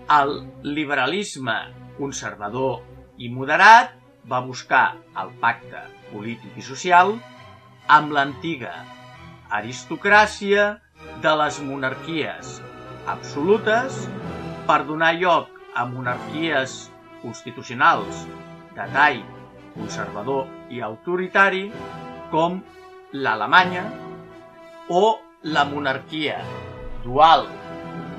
El liberalisme conservador i moderat va buscar el pacte polític i social amb l'antiga aristocràcia de les monarquies absolutes per donar lloc a monarquies constitucionals de tall conservador i autoritari com l'Alemanya o la monarquia dual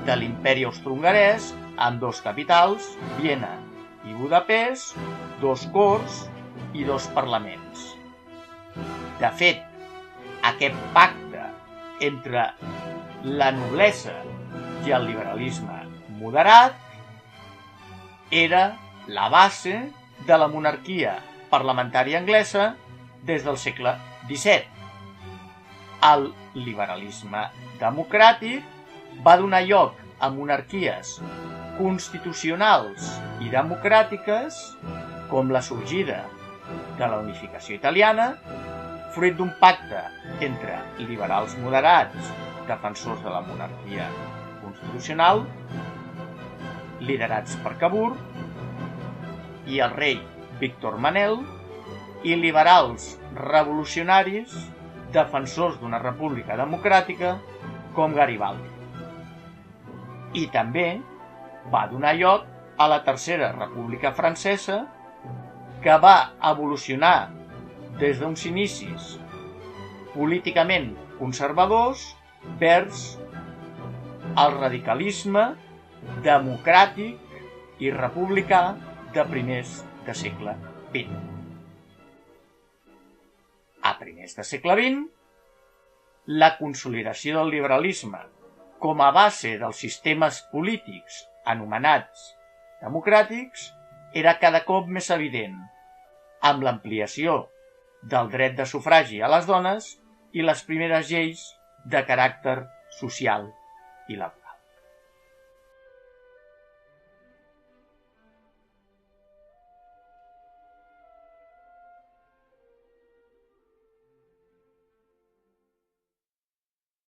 de l'imperi austrohongarès amb dos capitals, Viena i Budapest, dos corts i dos parlaments. De fet, aquest pacte entre la noblesa i el liberalisme moderat era la base de la monarquia parlamentària anglesa des del segle XVII. El liberalisme democràtic va donar lloc a monarquies constitucionals i democràtiques com la sorgida de la unificació italiana, fruit d'un pacte entre liberals moderats, defensors de la monarquia constitucional, liderats per Cavour, i el rei Víctor Manel, i liberals revolucionaris, defensors d'una república democràtica com Garibaldi. I també va donar lloc a la Tercera República Francesa, que va evolucionar des d'uns inicis políticament conservadors vers el radicalisme democràtic i republicà de primers de segle XX. A primers de segle XX, la consolidació del liberalisme com a base dels sistemes polítics anomenats democràtics era cada cop més evident, amb l'ampliació del dret de sufragi a les dones i les primeres lleis de caràcter social i laboral.